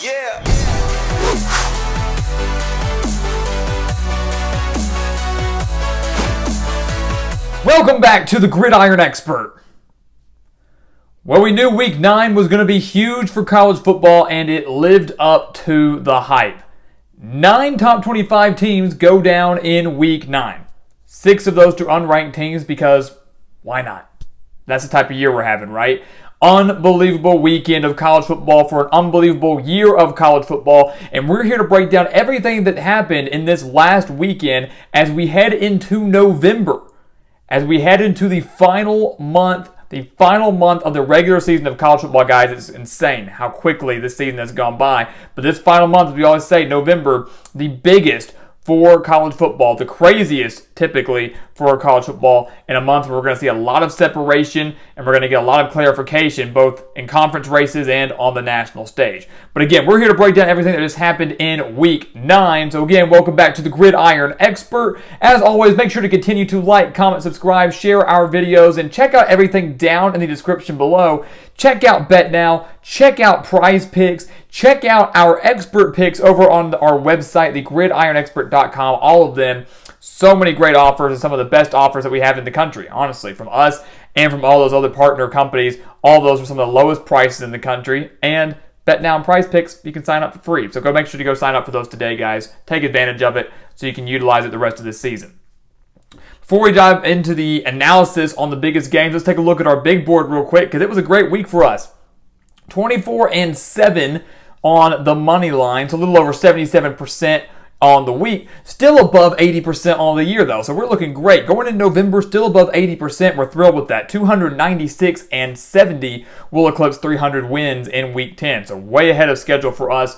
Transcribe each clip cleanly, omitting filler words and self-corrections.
Yeah. Welcome back to the Gridiron Expert. Well, we knew Week 9 was going to be huge for college football, and it lived up to the hype. 9 top 25 teams go down in Week 9. 6 of those to unranked teams because why not? That's the type of year we're having, right? Unbelievable weekend of college football for an unbelievable year of college football, and we're here to break down everything that happened in this last weekend as we head into November. As we head into the final month of the regular season of college football, guys. It's insane how quickly this season has gone by. But this final month, as we always say, November, the biggest for college football, the craziest typically for college football, in a month where we're going to see a lot of separation and we're going to get a lot of clarification both in conference races and on the national stage. But again, we're here to break down everything that just happened in Week 9. So again, welcome back to the Gridiron Expert. As always, make sure to continue to like, comment, subscribe, share our videos, and check out everything down in the description below. Check out BetNow, check out PrizePicks, check out our expert picks over on our website, thegridironexpert.com, all of them. So many great offers and some of the best offers that we have in the country, honestly, from us and from all those other partner companies. All those are some of the lowest prices in the country. And BetNow and PrizePicks, you can sign up for free. So make sure to go sign up for those today, guys. Take advantage of it so you can utilize it the rest of this season. Before we dive into the analysis on the biggest games, let's take a look at our big board real quick because it was a great week for us. 24-7 on the money line, so a little over 77% on the week. Still above 80% on the year, though, so we're looking great. Going in November, still above 80%. We're thrilled with that. 296-70 will eclipse 300 wins in Week 10, so way ahead of schedule for us.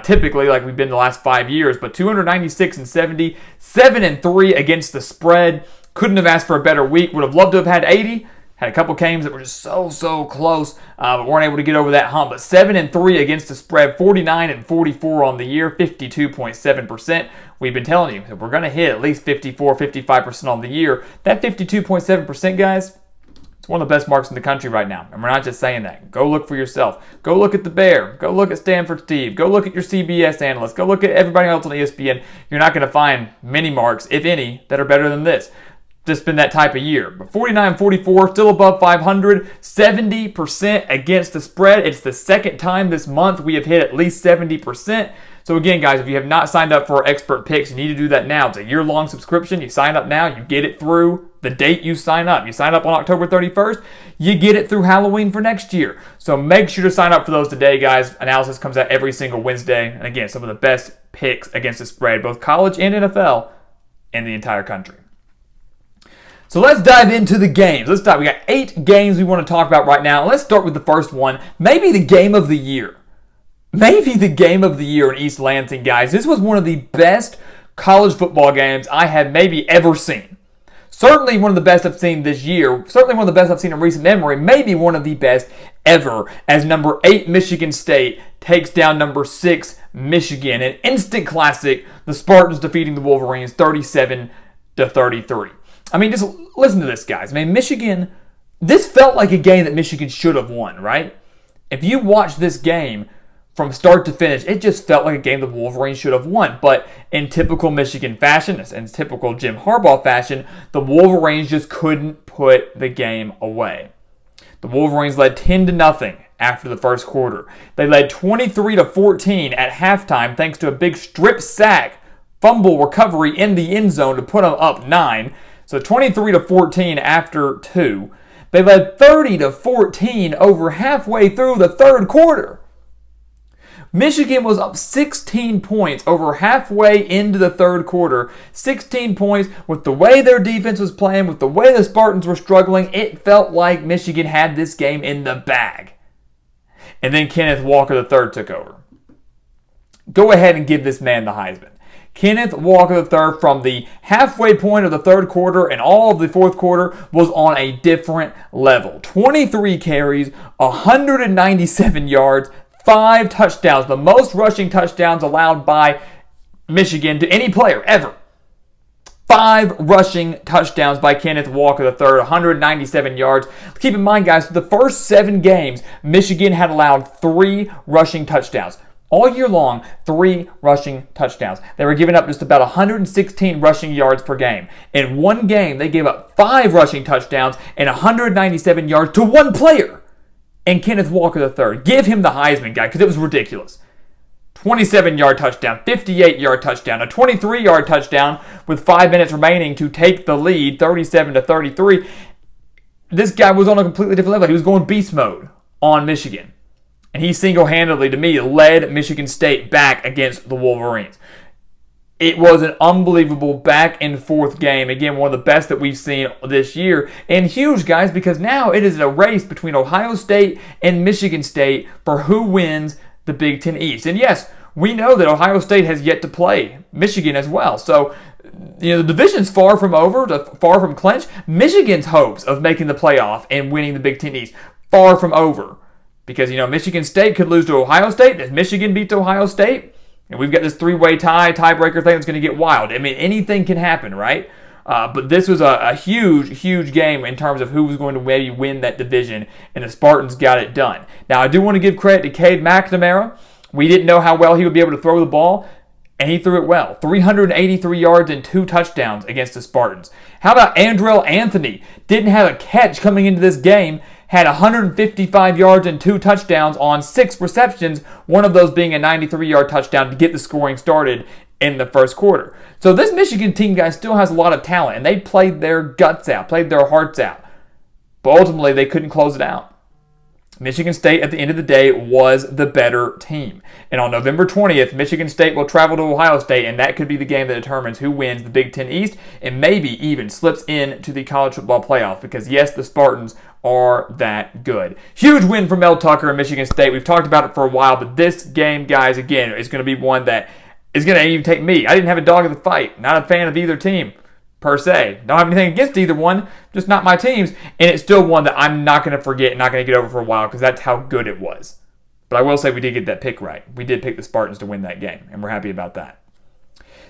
Typically, like we've been the last 5 years, but 296-70, 7-3 against the spread. Couldn't have asked for a better week. Would have loved to have had 80. Had a couple games that were just so close, but weren't able to get over that hump. But 7-3 against the spread, 49-44 on the year, 52.7%. We've been telling you that we're going to hit at least 55% on the year. That 52.7%, guys, it's one of the best marks in the country right now. And we're not just saying that. Go look for yourself. Go look at the Bear. Go look at Stanford Steve. Go look at your CBS analysts. Go look at everybody else on ESPN. You're not going to find many marks, if any, that are better than this. Just been that type of year. But 49-44, still above 500, 70% against the spread. It's the second time this month we have hit at least 70%. So again, guys, if you have not signed up for our expert picks, you need to do that now. It's a year-long subscription. You sign up now, you get it through the date you sign up. You sign up on October 31st, you get it through Halloween for next year. So make sure to sign up for those today, guys. Analysis comes out every single Wednesday. And again, some of the best picks against the spread, both college and NFL, in the entire country. So let's dive into the games. We got 8 games we want to talk about right now. Let's start with the first one. Maybe the game of the year. Maybe the game of the year in East Lansing, guys. This was one of the best college football games I have maybe ever seen. Certainly one of the best I've seen this year. Certainly one of the best I've seen in recent memory. Maybe one of the best ever, as number 8 Michigan State takes down number 6 Michigan. An instant classic. The Spartans defeating the Wolverines 37-33. I mean, just listen to this, guys. I mean, Michigan, this felt like a game that Michigan should have won, right? If you watch this game from start to finish, it just felt like a game the Wolverines should have won. But in typical Michigan fashion, in typical Jim Harbaugh fashion, the Wolverines just couldn't put the game away. The Wolverines led 10-0 after the first quarter. They led 23-14 at halftime thanks to a big strip sack fumble recovery in the end zone to put them up 9. So 23-14 after 2. They led 30-14 over halfway through the third quarter. Michigan was up 16 points over halfway into the third quarter. 16 points with the way their defense was playing, with the way the Spartans were struggling. It felt like Michigan had this game in the bag. And then Kenneth Walker III took over. Go ahead and give this man the Heisman. Kenneth Walker III, from the halfway point of the third quarter and all of the fourth quarter, was on a different level. 23 carries, 197 yards, 5 touchdowns, the most rushing touchdowns allowed by Michigan to any player ever. 5 rushing touchdowns by Kenneth Walker III, 197 yards. Keep in mind, guys, the first 7 games, Michigan had allowed 3 rushing touchdowns. All year long, 3 rushing touchdowns. They were giving up just about 116 rushing yards per game. In one game, they gave up 5 rushing touchdowns and 197 yards to one player. And Kenneth Walker III. Give him the Heisman guy because it was ridiculous. 27-yard touchdown, 58-yard touchdown, a 23-yard touchdown with 5 minutes remaining to take the lead, 37-33. This guy was on a completely different level. He was going beast mode on Michigan. And he single-handedly, to me, led Michigan State back against the Wolverines. It was an unbelievable back-and-forth game. Again, one of the best that we've seen this year. And huge, guys, because now it is a race between Ohio State and Michigan State for who wins the Big Ten East. And yes, we know that Ohio State has yet to play Michigan as well. So, the division's far from over, far from clinched. Michigan's hopes of making the playoff and winning the Big Ten East, far from over. Because, Michigan State could lose to Ohio State. If Michigan beats Ohio State, and we've got this 3-way tiebreaker thing that's going to get wild. I mean, anything can happen, right? But this was a huge, huge game in terms of who was going to maybe win that division, and the Spartans got it done. Now, I do want to give credit to Cade McNamara. We didn't know how well he would be able to throw the ball, and he threw it well. 383 yards and 2 touchdowns against the Spartans. How about Andrell Anthony? Didn't have a catch coming into this game. Had 155 yards and 2 touchdowns on 6 receptions, one of those being a 93-yard touchdown to get the scoring started in the first quarter. So this Michigan team, guys, still has a lot of talent, and they played their guts out, played their hearts out. But ultimately, they couldn't close it out. Michigan State, at the end of the day, was the better team. And on November 20th, Michigan State will travel to Ohio State, and that could be the game that determines who wins the Big Ten East and maybe even slips into the college football playoff because, yes, the Spartans are that good. Huge win for Mel Tucker and Michigan State. We've talked about it for a while, but this game, guys, again, is going to be one that is going to even take me. I didn't have a dog in the fight. Not a fan of either team, per se. Don't have anything against either one, just not my teams. And it's still one that I'm not going to forget, not going to get over for a while because that's how good it was. But I will say we did get that pick right. We did pick the Spartans to win that game, and we're happy about that.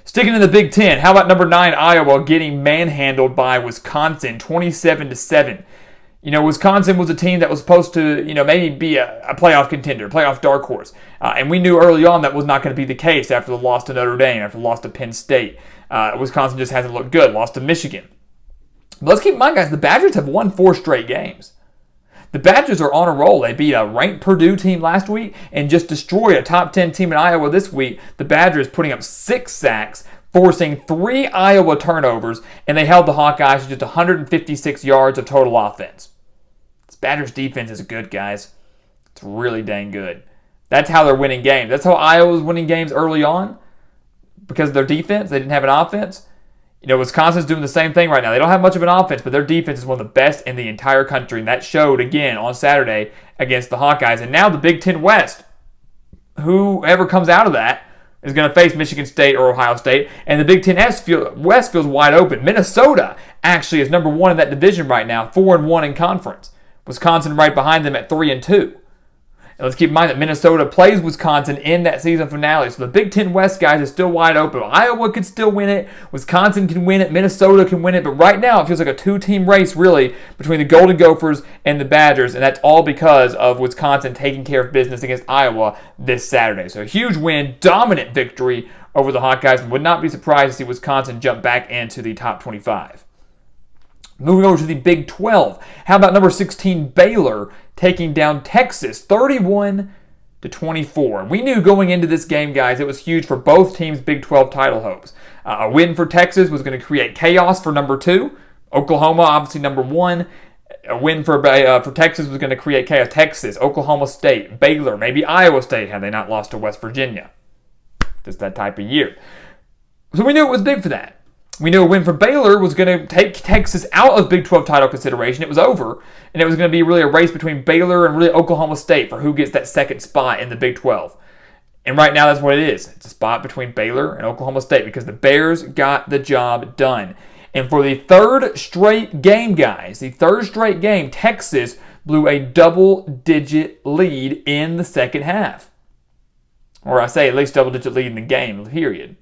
Sticking in the Big Ten, how about number 9 Iowa getting manhandled by Wisconsin 27-7? Wisconsin was a team that was supposed to, maybe be a playoff contender, playoff dark horse. And we knew early on that was not going to be the case after the loss to Notre Dame, after the loss to Penn State. Wisconsin just hasn't looked good, lost to Michigan. But let's keep in mind, guys, the Badgers have won 4 straight games. The Badgers are on a roll. They beat a ranked Purdue team last week and just destroyed a top 10 team in Iowa this week. The Badgers putting up 6 sacks, forcing 3 Iowa turnovers, and they held the Hawkeyes to just 156 yards of total offense. This Badgers defense is good, guys. It's really dang good. That's how they're winning games. That's how Iowa was winning games early on because of their defense. They didn't have an offense. Wisconsin's doing the same thing right now. They don't have much of an offense, but their defense is one of the best in the entire country, and that showed again on Saturday against the Hawkeyes. And now the Big Ten West, whoever comes out of that, is going to face Michigan State or Ohio State, and the Big Ten West feels wide open. Minnesota actually is number 1 in that division right now, 4-1 in conference. Wisconsin right behind them at 3-2. And let's keep in mind that Minnesota plays Wisconsin in that season finale. So the Big Ten West, guys, is still wide open. Iowa could still win it. Wisconsin can win it. Minnesota can win it. But right now, it feels like a 2-team race, really, between the Golden Gophers and the Badgers. And that's all because of Wisconsin taking care of business against Iowa this Saturday. So a huge win, dominant victory over the Hawkeyes. And would not be surprised to see Wisconsin jump back into the top 25. Moving over to the Big 12. How about number 16 Baylor taking down Texas 31-24? We knew going into this game, guys, it was huge for both teams' Big 12 title hopes. A win for Texas was going to create chaos for number 2. Oklahoma, obviously number 1. A win for Texas was going to create chaos. Texas, Oklahoma State, Baylor, maybe Iowa State had they not lost to West Virginia. Just that type of year. So we knew it was big for that. We knew a win for Baylor was going to take Texas out of Big 12 title consideration. It was over, and it was going to be really a race between Baylor and really Oklahoma State for who gets that second spot in the Big 12. And right now, that's what it is. It's a spot between Baylor and Oklahoma State because the Bears got the job done. And for the 3rd straight game, guys, Texas blew a double-digit lead in the second half. Or I say at least double-digit lead in the game, period.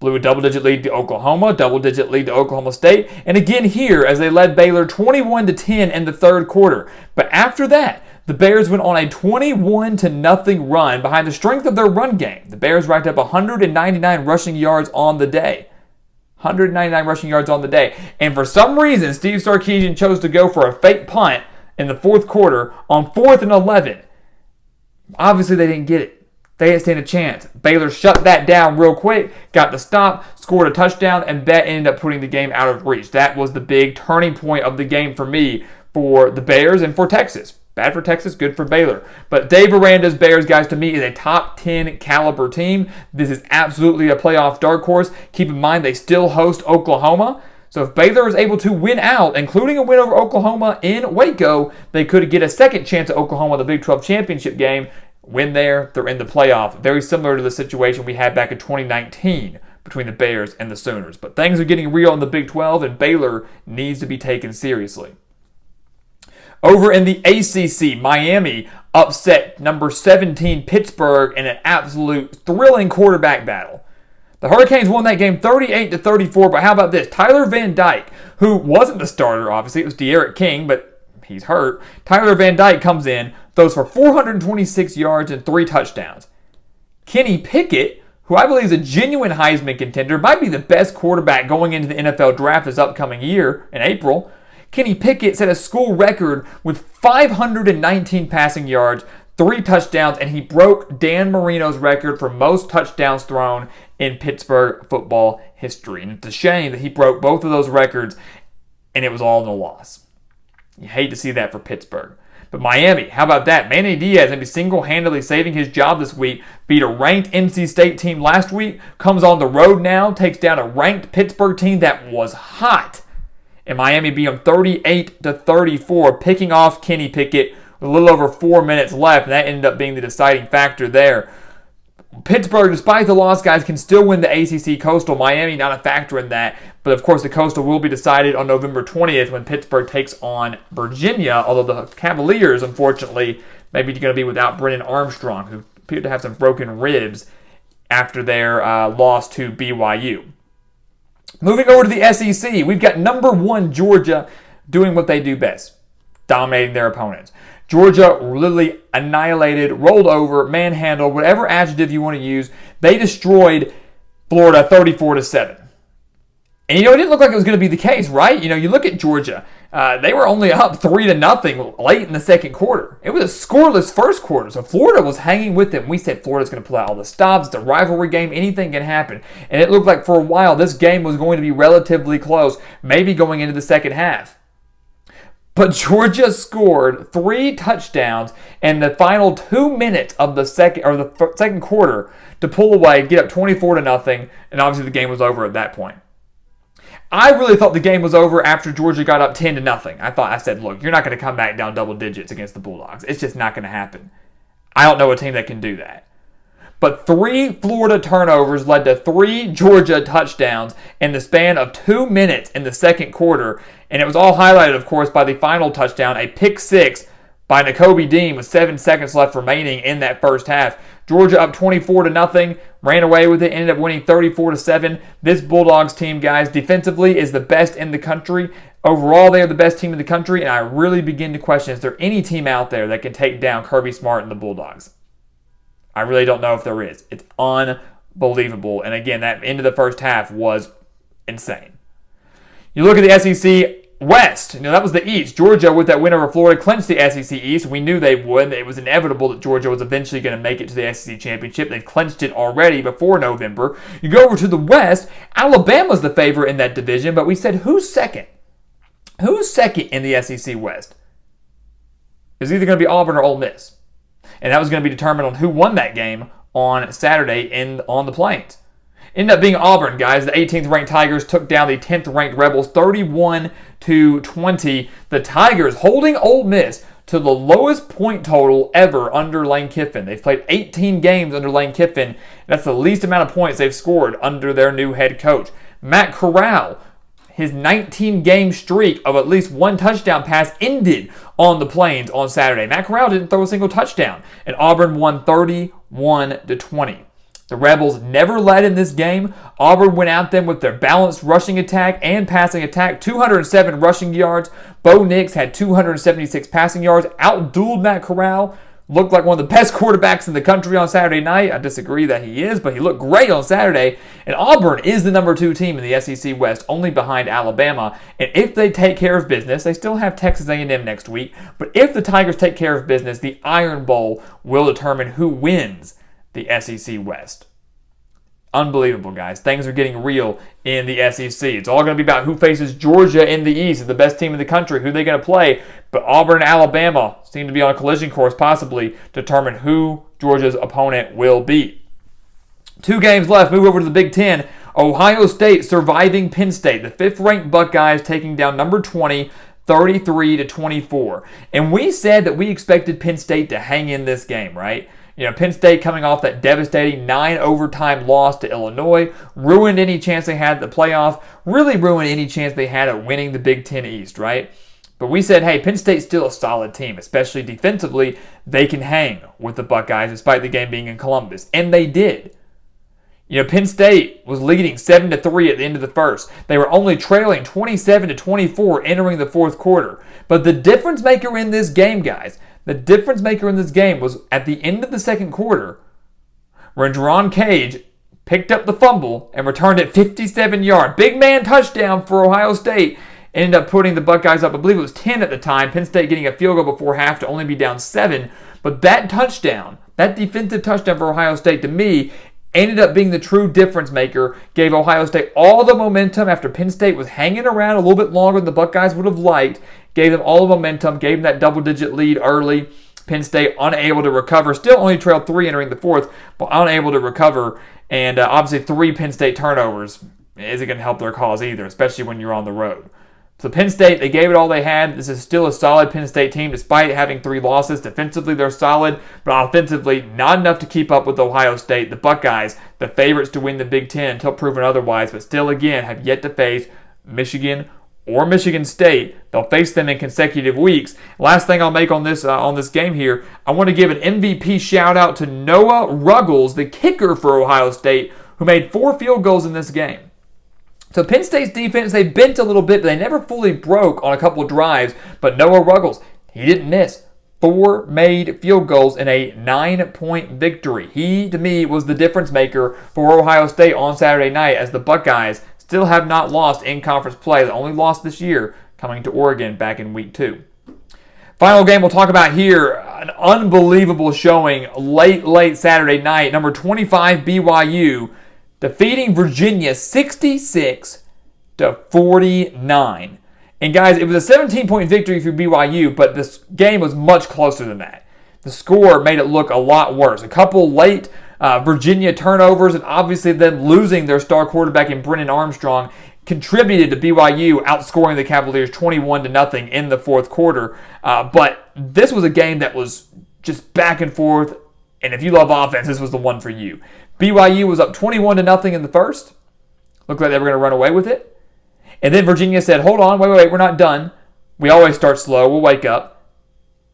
Blew a double-digit lead to Oklahoma, double-digit lead to Oklahoma State, and again here as they led Baylor 21-10 in the third quarter. But after that, The Bears went on a 21-0 run behind the strength of their run game. The Bears racked up 199 rushing yards on the day. 199 rushing yards on the day. And for some reason, Steve Sarkisian chose to go for a fake punt in the fourth quarter on 4th and 11. Obviously, they didn't get it. They didn't stand a chance. Baylor shut that down real quick, got the stop, scored a touchdown, and that ended up putting the game out of reach. That was the big turning point of the game for me, for the Bears and for Texas. Bad for Texas, good for Baylor. But Dave Aranda's Bears, guys, to me is a top 10 caliber team. This is absolutely a playoff dark horse. Keep in mind, they still host Oklahoma. So if Baylor is able to win out, including a win over Oklahoma in Waco, they could get a second chance at Oklahoma in the Big 12 championship game. Win there, they're in the playoff. Very similar to the situation we had back in 2019 between the Bears and the Sooners. But things are getting real in the Big 12, and Baylor needs to be taken seriously. Over in the ACC, Miami upset number 17 Pittsburgh in an absolute thrilling quarterback battle. The Hurricanes won that game 38-34, but how about this? Tyler Van Dyke, who wasn't the starter, obviously, it was De'Aaron King, but he's hurt. Tyler Van Dyke comes in, throws for 426 yards and 3 touchdowns. Kenny Pickett, who I believe is a genuine Heisman contender, might be the best quarterback going into the NFL draft this upcoming year in April. Kenny Pickett set a school record with 519 passing yards, 3 touchdowns, and he broke Dan Marino's record for most touchdowns thrown in Pittsburgh football history. And it's a shame that he broke both of those records, and it was all in a loss. You hate to see that for Pittsburgh. But Miami, how about that? Manny Diaz, maybe single-handedly saving his job this week, beat a ranked NC State team last week, comes on the road now, takes down a ranked Pittsburgh team that was hot. And Miami beat them 38-34, picking off Kenny Pickett with a little over 4 minutes left, and that ended up being the deciding factor there. Pittsburgh, despite the loss, guys, can still win the ACC Coastal. Miami not a factor in that. But, of course, the Coastal will be decided on November 20th when Pittsburgh takes on Virginia, although the Cavaliers, unfortunately, maybe going to be without Brennan Armstrong, who appeared to have some broken ribs after their loss to BYU. Moving over to the SEC, we've got number 1 Georgia doing what they do best, dominating their opponents. Georgia literally annihilated, rolled over, manhandled, whatever adjective you want to use. They destroyed Florida 34-7. And, it didn't look like it was going to be the case, right? You look at Georgia. They were only up 3-0 late in the second quarter. It was a scoreless first quarter, so Florida was hanging with them. We said Florida's going to pull out all the stops. It's a rivalry game. Anything can happen. And it looked like for a while this game was going to be relatively close, maybe going into the second half. But Georgia scored 3 touchdowns in the final 2 minutes of the second quarter to pull away, get up 24-0, and obviously the game was over at that point. I really thought the game was over after Georgia got up 10-0. I said, look, you're not going to come back down double digits against the Bulldogs. It's just not going to happen. I don't know a team that can do that. But 3 Florida turnovers led to 3 Georgia touchdowns in the span of 2 minutes in the second quarter. And it was all highlighted, of course, by the final touchdown, a pick 6 by Nakobe Dean with 7 seconds left remaining in that first half. Georgia up 24-0, ran away with it, ended up winning 34-7. This Bulldogs team, guys, defensively is the best in the country. Overall, they are the best team in the country, and I really begin to question, is there any team out there that can take down Kirby Smart and the Bulldogs? I really don't know if there is. It's unbelievable. And again, that end of the first half was insane. You look at the SEC West. That was the East. Georgia, with that win over Florida, clinched the SEC East. We knew they would. It was inevitable that Georgia was eventually going to make it to the SEC Championship. They've clinched it already before November. You go over to the West. Alabama's the favorite in that division, but we said, who's second? Who's second in the SEC West? It was either going to be Auburn or Ole Miss. And that was going to be determined on who won that game on Saturday on the Plains. Ended up being Auburn, guys. The 18th ranked Tigers took down the 10th ranked Rebels 31-20. The Tigers holding Ole Miss to the lowest point total ever under Lane Kiffin. They've played 18 games under Lane Kiffin. That's the least amount of points they've scored under their new head coach. Matt Corral, his 19-game streak of at least 1 touchdown pass ended on the Plains on Saturday. Matt Corral didn't throw a single touchdown, and Auburn won 31-20. The Rebels never led in this game. Auburn went at them with their balanced rushing attack and passing attack. 207 rushing yards. Bo Nix had 276 passing yards. Outdueled Matt Corral. Looked like one of the best quarterbacks in the country on Saturday night. I disagree that he is, but he looked great on Saturday. And Auburn is the number 2 team in the SEC West, only behind Alabama. And if they take care of business, they still have Texas A&M next week. But if the Tigers take care of business, the Iron Bowl will determine who wins the SEC West. Unbelievable, guys. Things are getting real in the SEC. It's all going to be about who faces Georgia in the East, the best team in the country, who they're going to play. But Auburn and Alabama seem to be on a collision course, possibly to determine who Georgia's opponent will be. 2 games left. Move over to the Big Ten. Ohio State surviving Penn State. The 5th-ranked Buckeyes taking down number 20, 33-24. And we said that we expected Penn State to hang in this game, right? You know, Penn State coming off that devastating 9-overtime loss to Illinois, ruined any chance they had at the playoff, really ruined any chance they had at winning the Big Ten East, right? But we said, hey, Penn State's still a solid team, especially defensively. They can hang with the Buckeyes despite the game being in Columbus. And they did. You know, Penn State was leading 7-3 at the end of the first. They were only trailing 27-24 entering the fourth quarter. But the difference maker in this game, guys, the difference maker in this game was at the end of the second quarter when Jerron Cage picked up the fumble and returned it 57-yard. Big man touchdown for Ohio State. Ended up putting the Buckeyes up, I believe it was 10 at the time. Penn State getting a field goal before half to only be down 7. But that touchdown, that defensive touchdown for Ohio State, to me, ended up being the true difference maker. Gave Ohio State all the momentum after Penn State was hanging around a little bit longer than the Buckeyes would have liked. Gave them all the momentum, gave them that double-digit lead early. Penn State unable to recover. Still only trailed 3 entering the fourth, but unable to recover. And obviously 3 Penn State turnovers isn't going to help their cause either, especially when you're on the road. So Penn State, they gave it all they had. This is still a solid Penn State team despite having 3 losses. Defensively, they're solid, but offensively, not enough to keep up with Ohio State. The Buckeyes, the favorites to win the Big Ten until proven otherwise, but still, again, have yet to face Michigan or Michigan State. They'll face them in consecutive weeks. Last thing I'll make on this game here, I want to give an MVP shout-out to Noah Ruggles, the kicker for Ohio State, who made 4 field goals in this game. So Penn State's defense, they bent a little bit, but they never fully broke on a couple of drives. But Noah Ruggles, he didn't miss. 4 made field goals in a 9-point victory. He, to me, was the difference maker for Ohio State on Saturday night, as the Buckeyes still have not lost in conference play. They only lost this year, coming to Oregon back in week 2. Final game we'll talk about here, an unbelievable showing late Saturday night. Number 25 BYU defeating Virginia 66-49. And guys, it was a 17-point victory for BYU, but this game was much closer than that. The score made it look a lot worse. A couple late Virginia turnovers, and obviously them losing their star quarterback in Brennan Armstrong contributed to BYU outscoring the Cavaliers 21-0 in the fourth quarter. But this was a game that was just back and forth, and if you love offense, this was the one for you. BYU was up 21-0 in the first. Looked like they were going to run away with it. And then Virginia said, hold on, wait, we're not done. We always start slow. We'll wake up.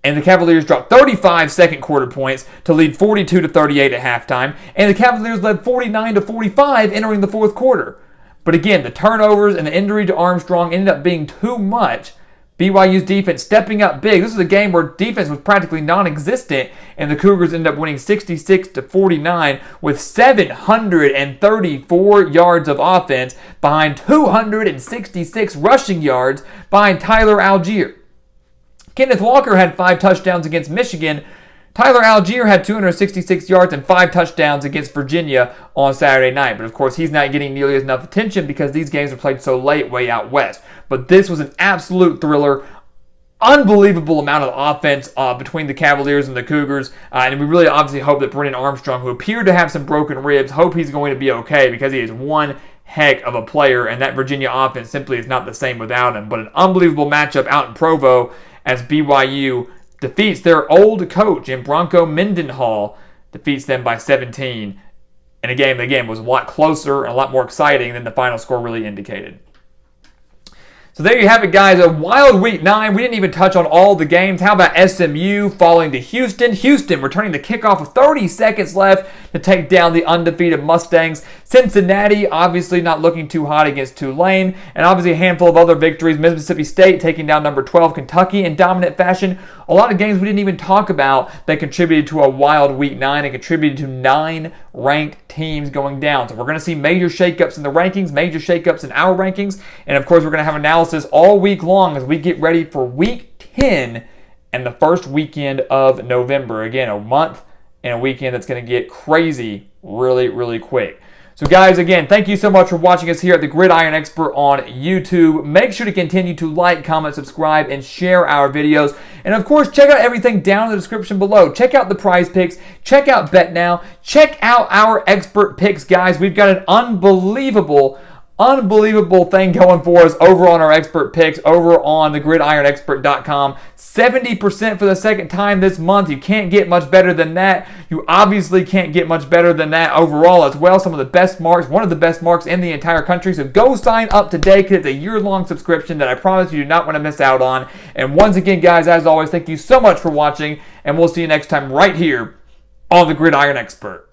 And the Cavaliers dropped 35 second quarter points to lead 42-38 at halftime. And the Cavaliers led 49-45 entering the fourth quarter. But again, the turnovers and the injury to Armstrong ended up being too much. BYU's defense stepping up big. This is a game where defense was practically non-existent, and the Cougars ended up winning 66-49 with 734 yards of offense behind 266 rushing yards behind Tyler Algier. Kenneth Walker had 5 touchdowns against Michigan. Tyler Algier had 266 yards and 5 touchdowns against Virginia on Saturday night. But of course, he's not getting nearly enough attention because these games are played so late way out west. But this was an absolute thriller. Unbelievable amount of offense between the Cavaliers and the Cougars. And we really obviously hope that Brennan Armstrong, who appeared to have some broken ribs, hope he's going to be okay because he is one heck of a player. And that Virginia offense simply is not the same without him. But an unbelievable matchup out in Provo as BYU defeats their old coach in Bronco Mendenhall, defeats them by 17 in a game that, again, was a lot closer and a lot more exciting than the final score really indicated. So there you have it, guys. A wild week 9. We didn't even touch on all the games. How about SMU falling to Houston? Houston returning the kickoff with 30 seconds left to take down the undefeated Mustangs. Cincinnati obviously not looking too hot against Tulane. And obviously a handful of other victories. Mississippi State taking down number 12 Kentucky in dominant fashion. A lot of games we didn't even talk about that contributed to a wild week 9 and contributed to 9 ranked teams going down. So we're going to see major shakeups in the rankings, major shakeups in our rankings. And of course, we're going to have analysis all week long as we get ready for week 10 and the first weekend of November. Again, a month and a weekend that's going to get crazy really, really quick. So guys, again, thank you so much for watching us here at the Gridiron Expert on YouTube. Make sure to continue to like, comment, subscribe, and share our videos. And of course, check out everything down in the description below. Check out the PrizePicks. Check out BetNow. Check out our expert picks, guys. We've got an unbelievable thing going for us over on our expert picks, over on thegridironexpert.com. 70% for the second time this month. You can't get much better than that. You obviously can't get much better than that overall as well. Some of the best marks, one of the best marks in the entire country. So go sign up today because it's a year-long subscription that I promise you do not want to miss out on. And once again, guys, as always, thank you so much for watching, and we'll see you next time right here on the Gridiron Expert.